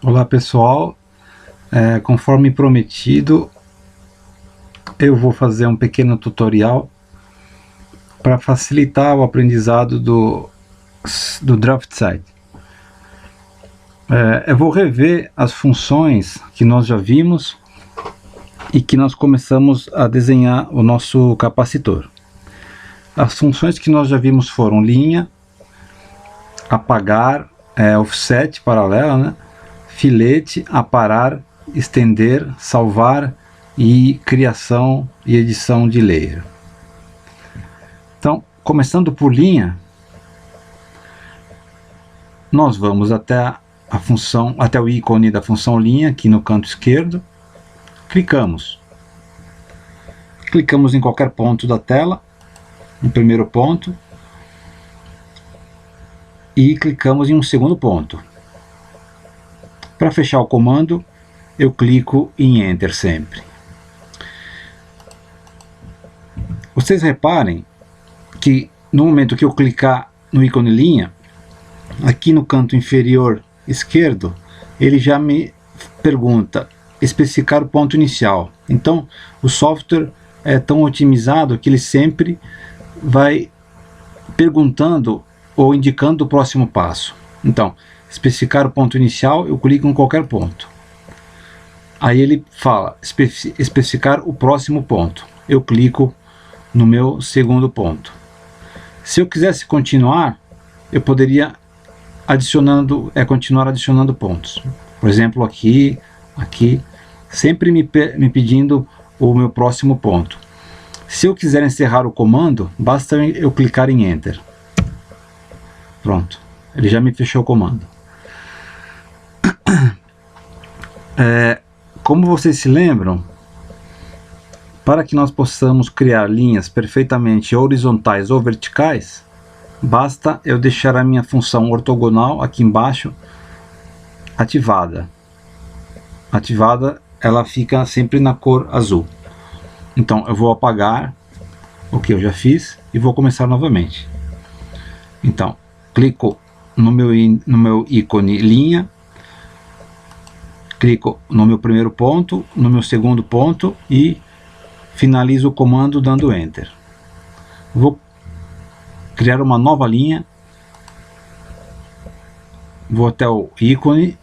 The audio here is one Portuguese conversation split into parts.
Olá pessoal, conforme prometido, eu vou fazer um pequeno tutorial para facilitar o aprendizado do DraftSight. Eu vou rever as funções que nós já vimos e que nós começamos a desenhar o nosso capacitor. As funções que nós já vimos foram linha, apagar, offset paralela, né? Filete, aparar, estender, salvar e criação e edição de layer. Então, começando por linha, nós vamos até a função, até o ícone da função linha aqui no canto esquerdo, clicamos em qualquer ponto da tela, no primeiro ponto, e clicamos em um segundo ponto. Para fechar o comando, eu clico em Enter sempre. Vocês reparem que no momento que eu clicar no ícone linha, aqui no canto inferior esquerdo, ele já me pergunta especificar o ponto inicial. Então, o software é tão otimizado que ele sempre vai perguntando ou indicando o próximo passo. Então, especificar o ponto inicial, eu clico em qualquer ponto. Aí ele fala, especificar o próximo ponto. Eu clico no meu segundo ponto. Se eu quisesse continuar, eu poderia continuar adicionando pontos. Por exemplo, aqui, sempre me pedindo o meu próximo ponto. Se eu quiser encerrar o comando, basta eu clicar em Enter. Pronto, ele já me fechou o comando. Como vocês se lembram, para que nós possamos criar linhas perfeitamente horizontais ou verticais, basta eu deixar a minha função ortogonal aqui embaixo ativada. Ativada, ela fica sempre na cor azul. Então eu vou apagar o que eu já fiz e vou começar novamente. Então, clico no meu ícone linha, clico no meu primeiro ponto, no meu segundo ponto e finalizo o comando dando Enter. Vou criar uma nova linha, vou até o ícone,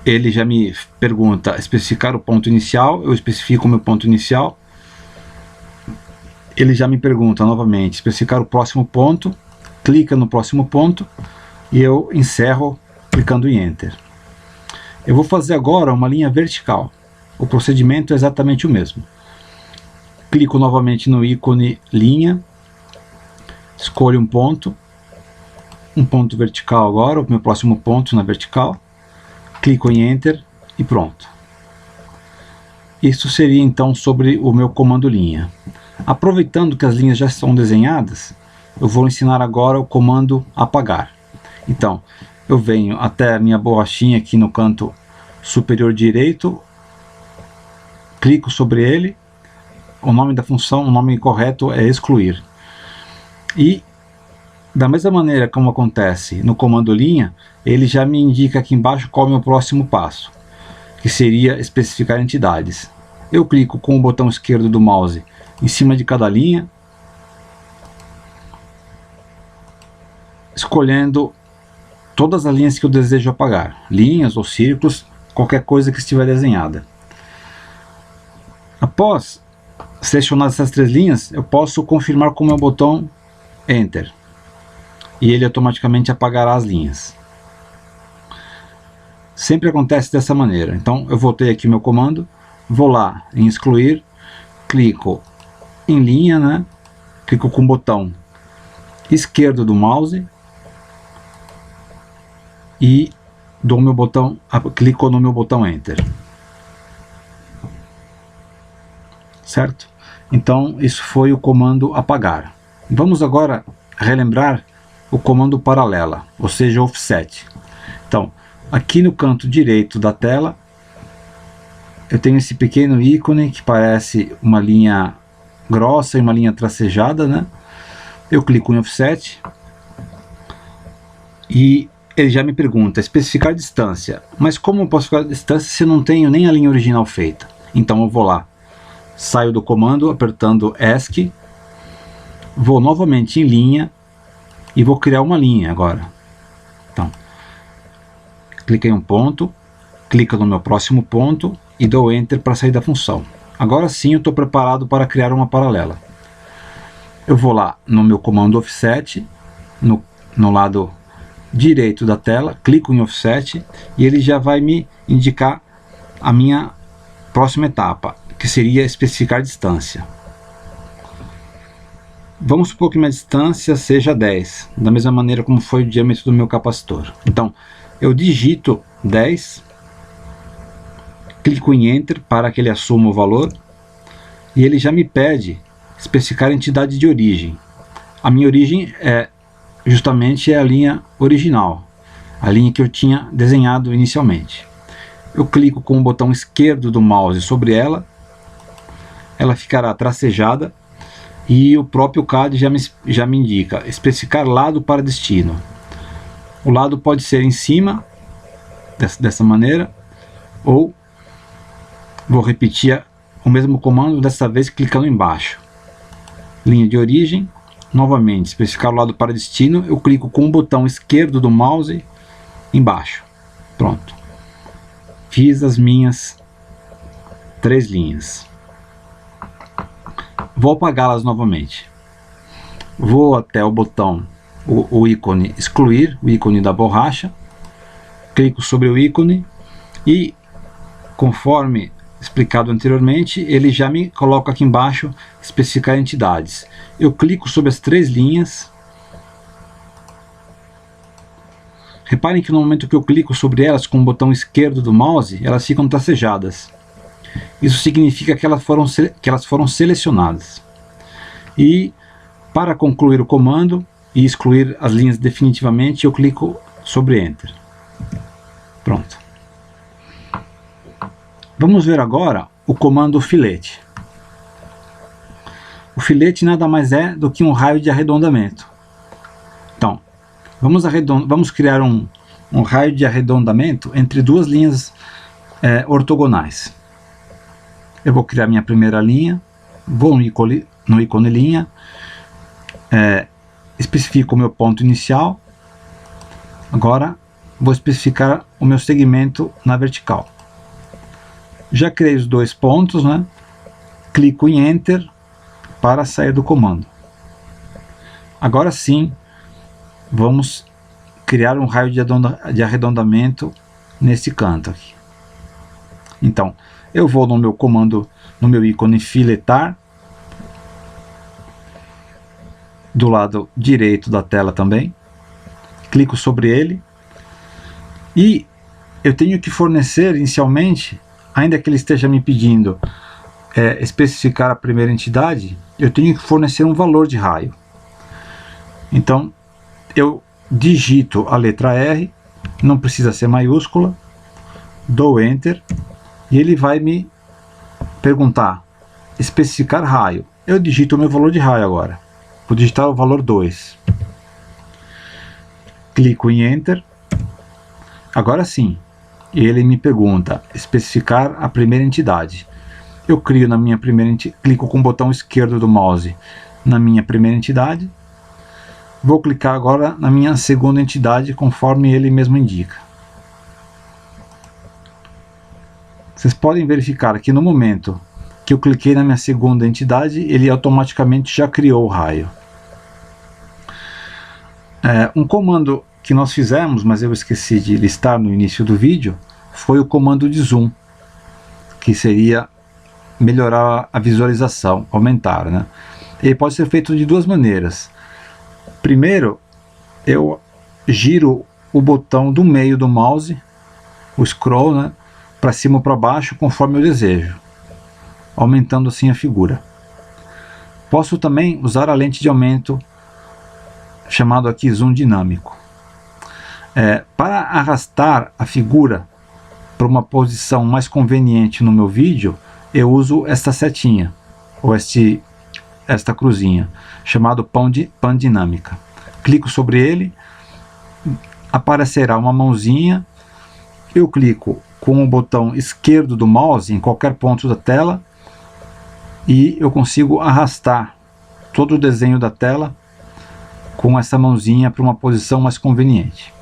ele já me pergunta especificar o ponto inicial, eu especifico o meu ponto inicial, ele já me pergunta novamente especificar o próximo ponto, clica no próximo ponto e eu encerro clicando em Enter. Eu vou fazer agora uma linha vertical, o procedimento é exatamente o mesmo. Clico novamente no ícone linha, escolho um ponto vertical agora, o meu próximo ponto na vertical, clico em Enter e pronto. Isso seria então sobre o meu comando linha. Aproveitando que as linhas já estão desenhadas, eu vou ensinar agora o comando apagar. Então, eu venho até a minha borrachinha aqui no canto superior direito, clico sobre ele, o nome da função, o nome correto é excluir. E da mesma maneira como acontece no comando linha, ele já me indica aqui embaixo qual é o meu próximo passo, que seria especificar entidades. Eu clico com o botão esquerdo do mouse em cima de cada linha, escolhendo todas as linhas que eu desejo apagar, linhas ou círculos, qualquer coisa que estiver desenhada. Após selecionar essas três linhas, eu posso confirmar com o meu botão Enter e ele automaticamente apagará as linhas. Sempre acontece dessa maneira. Então eu voltei aqui meu comando, vou lá em excluir, clico em linha, né? Clico com o botão esquerdo do mouse e dou meu botão, clico no meu botão Enter. Certo? Então isso foi o comando apagar. Vamos agora relembrar o comando paralela, ou seja, offset. Então, aqui no canto direito da tela, eu tenho esse pequeno ícone que parece uma linha grossa e uma linha tracejada, né? Eu clico em offset e ele já me pergunta, especificar distância. Mas como eu posso ficar distância se eu não tenho nem a linha original feita? Então eu vou lá, saio do comando apertando ESC, vou novamente em linha e vou criar uma linha agora. Então, clica em um ponto, clica no meu próximo ponto e dou Enter para sair da função. Agora sim eu estou preparado para criar uma paralela. Eu vou lá no meu comando Offset, no lado direito da tela, clico em Offset e ele já vai me indicar a minha próxima etapa, que seria especificar distância. Vamos supor que minha distância seja 10, da mesma maneira como foi o diâmetro do meu capacitor. Então, eu digito 10, clico em Enter para que ele assuma o valor, e ele já me pede especificar a entidade de origem. A minha origem justamente é a linha original, a linha que eu tinha desenhado inicialmente. Eu clico com o botão esquerdo do mouse sobre ela, ela ficará tracejada, e o próprio CAD já me indica especificar lado para destino. O lado pode ser em cima, dessa maneira, ou vou repetir o mesmo comando, dessa vez clicando embaixo. Linha de origem, novamente, especificar o lado para destino, eu clico com o botão esquerdo do mouse embaixo. Pronto. Fiz as minhas 3 linhas. Vou apagá-las novamente. Vou até o botão, o ícone excluir, o ícone da borracha. Clico sobre o ícone e, conforme explicado anteriormente, ele já me coloca aqui embaixo especificar entidades. Eu clico sobre as 3 linhas. Reparem que no momento que eu clico sobre elas com o botão esquerdo do mouse, elas ficam tracejadas. Isso significa que elas foram selecionadas. E para concluir o comando e excluir as linhas definitivamente, eu clico sobre Enter. Pronto. Vamos ver agora o comando filete. O filete nada mais é do que um raio de arredondamento. Então, vamos criar um raio de arredondamento entre 2 linhas ortogonais. Eu vou criar minha primeira linha, vou no ícone linha, especifico o meu ponto inicial. Agora vou especificar o meu segmento na vertical. Já criei os 2 pontos, né? Clico em Enter para sair do comando. Agora sim, vamos criar um raio de arredondamento nesse canto aqui. Então, eu vou no meu comando, no meu ícone filetar, do lado direito da tela também, clico sobre ele, e eu tenho que fornecer inicialmente, ainda que ele esteja me pedindo especificar a primeira entidade, eu tenho que fornecer um valor de raio. Então, eu digito a letra R, não precisa ser maiúscula, dou Enter, e ele vai me perguntar, especificar raio. Eu digito o meu valor de raio agora. Vou digitar o valor 2. Clico em Enter. Agora sim, ele me pergunta, especificar a primeira entidade. Eu crio na minha primeira entidade, clico com o botão esquerdo do mouse na minha primeira entidade. Vou clicar agora na minha segunda entidade, conforme ele mesmo indica. Vocês podem verificar que no momento que eu cliquei na minha segunda entidade, ele automaticamente já criou o raio. Um comando que nós fizemos, mas eu esqueci de listar no início do vídeo, foi o comando de zoom, que seria melhorar a visualização, aumentar, né? Ele pode ser feito de 2 maneiras. Primeiro, eu giro o botão do meio do mouse, o scroll, né, para cima ou para baixo, conforme eu desejo, aumentando assim a figura. Posso também usar a lente de aumento, chamado aqui zoom dinâmico. Para arrastar a figura para uma posição mais conveniente no meu vídeo, eu uso esta setinha, ou esta cruzinha, chamado pan dinâmica. Clico sobre ele, aparecerá uma mãozinha, eu clico com o botão esquerdo do mouse em qualquer ponto da tela e eu consigo arrastar todo o desenho da tela com essa mãozinha para uma posição mais conveniente.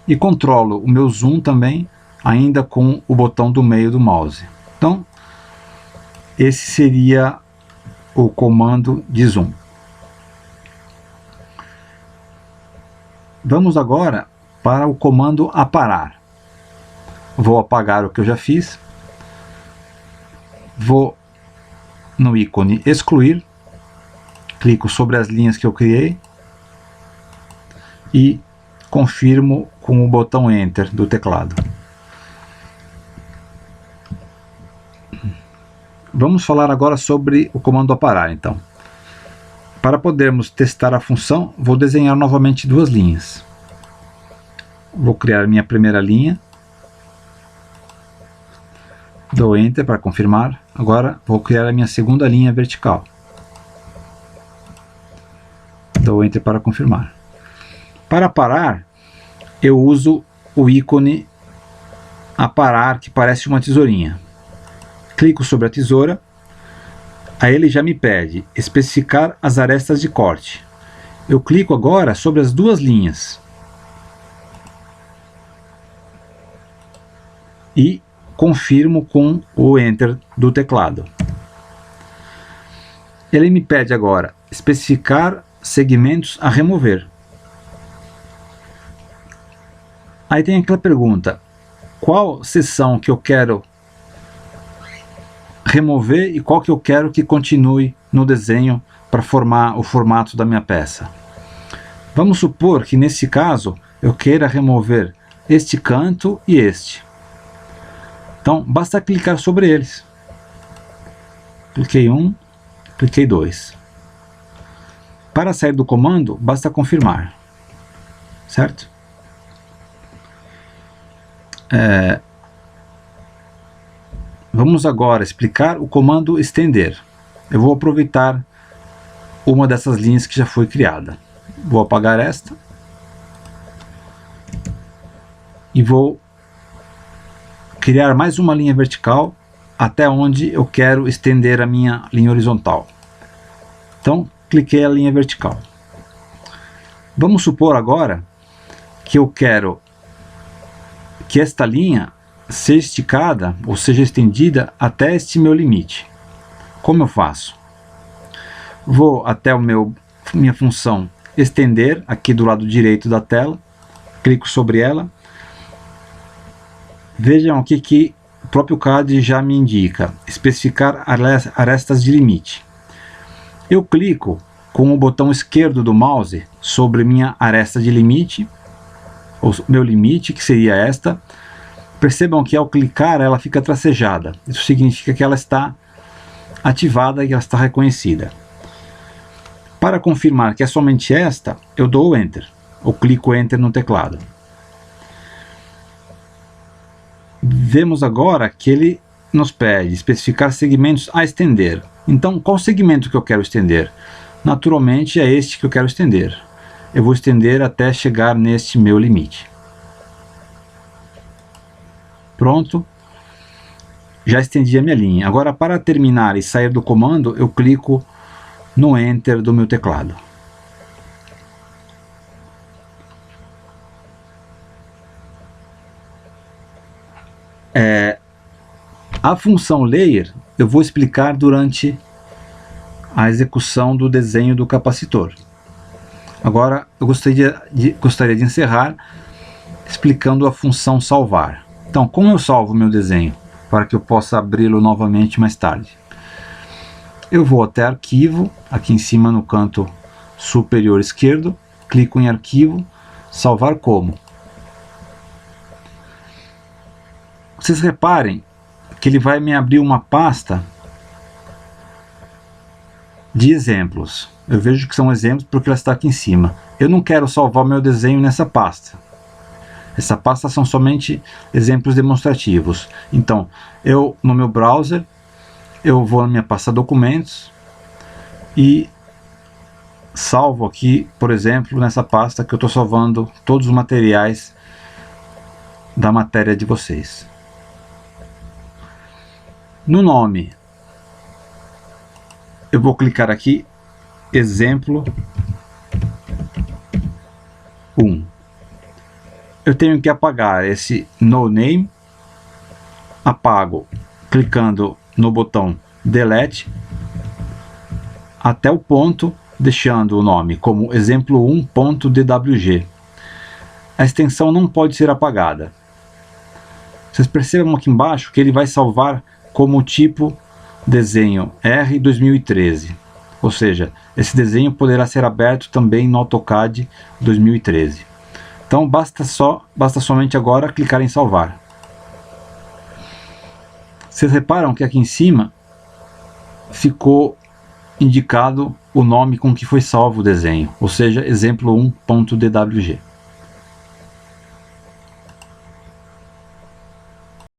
E controlo o meu zoom também, ainda com o botão do meio do mouse. Então, esse seria o comando de zoom. Vamos agora para o comando aparar. Vou apagar o que eu já fiz. Vou no ícone excluir. Clico sobre as linhas que eu criei. E confirmo com o botão Enter do teclado. Vamos falar agora sobre o comando aparar, então. Para podermos testar a função, vou desenhar novamente duas linhas. Vou criar minha primeira linha. Dou Enter para confirmar. Agora vou criar a minha segunda linha vertical. Dou Enter para confirmar. Para parar, eu uso o ícone aparar, que parece uma tesourinha. Clico sobre a tesoura, aí ele já me pede especificar as arestas de corte. Eu clico agora sobre as duas linhas e confirmo com o Enter do teclado. Ele me pede agora especificar segmentos a remover. Aí tem aquela pergunta: qual seção que eu quero remover e qual que eu quero que continue no desenho para formar o formato da minha peça? Vamos supor que nesse caso eu queira remover este canto e este. Então basta clicar sobre eles. Cliquei um, cliquei dois. Para sair do comando, basta confirmar. Certo? Vamos agora explicar o comando estender. Eu vou aproveitar uma dessas linhas que já foi criada. Vou apagar esta. E vou criar mais uma linha vertical até onde eu quero estender a minha linha horizontal. Então, cliquei a linha vertical. Vamos supor agora que eu quero que esta linha seja esticada ou seja estendida até este meu limite. Como eu faço? Vou até minha função estender, aqui do lado direito da tela, clico sobre ela. Vejam aqui que o próprio CAD já me indica especificar arestas de limite. Eu clico com o botão esquerdo do mouse sobre minha aresta de limite, ou meu limite, que seria esta. Percebam que ao clicar ela fica tracejada. Isso significa que ela está ativada e ela está reconhecida. Para confirmar que é somente esta, eu dou o Enter, ou clico Enter no teclado. Vemos agora que ele nos pede especificar segmentos a estender. Então, qual segmento que eu quero estender? Naturalmente é este que eu quero estender. Eu vou estender até chegar neste meu limite. Pronto. Já estendi a minha linha. Agora, para terminar e sair do comando, eu clico no Enter do meu teclado. A função Layer eu vou explicar durante a execução do desenho do capacitor. Agora eu gostaria de encerrar explicando a função salvar. Então, como eu salvo o meu desenho para que eu possa abri-lo novamente mais tarde? Eu vou até Arquivo, aqui em cima no canto superior esquerdo, clico em Arquivo, Salvar como. Vocês reparem que ele vai me abrir uma pasta de exemplos. Eu vejo que são exemplos porque ela está aqui em cima. Eu não quero salvar o meu desenho nessa pasta. Essa pasta são somente exemplos demonstrativos. Então, no meu browser, eu vou na minha pasta documentos e salvo aqui, por exemplo, nessa pasta que eu estou salvando todos os materiais da matéria de vocês. No nome, eu vou clicar aqui, exemplo 1. Eu tenho que apagar esse no name, apago clicando no botão delete até o ponto, deixando o nome como exemplo1.dwg. A extensão não pode ser apagada. Vocês percebam aqui embaixo que ele vai salvar como tipo desenho R 2013. Ou seja, esse desenho poderá ser aberto também no AutoCAD 2013. Então basta somente agora clicar em salvar. Vocês reparam que aqui em cima ficou indicado o nome com que foi salvo o desenho, ou seja, exemplo1.dwg.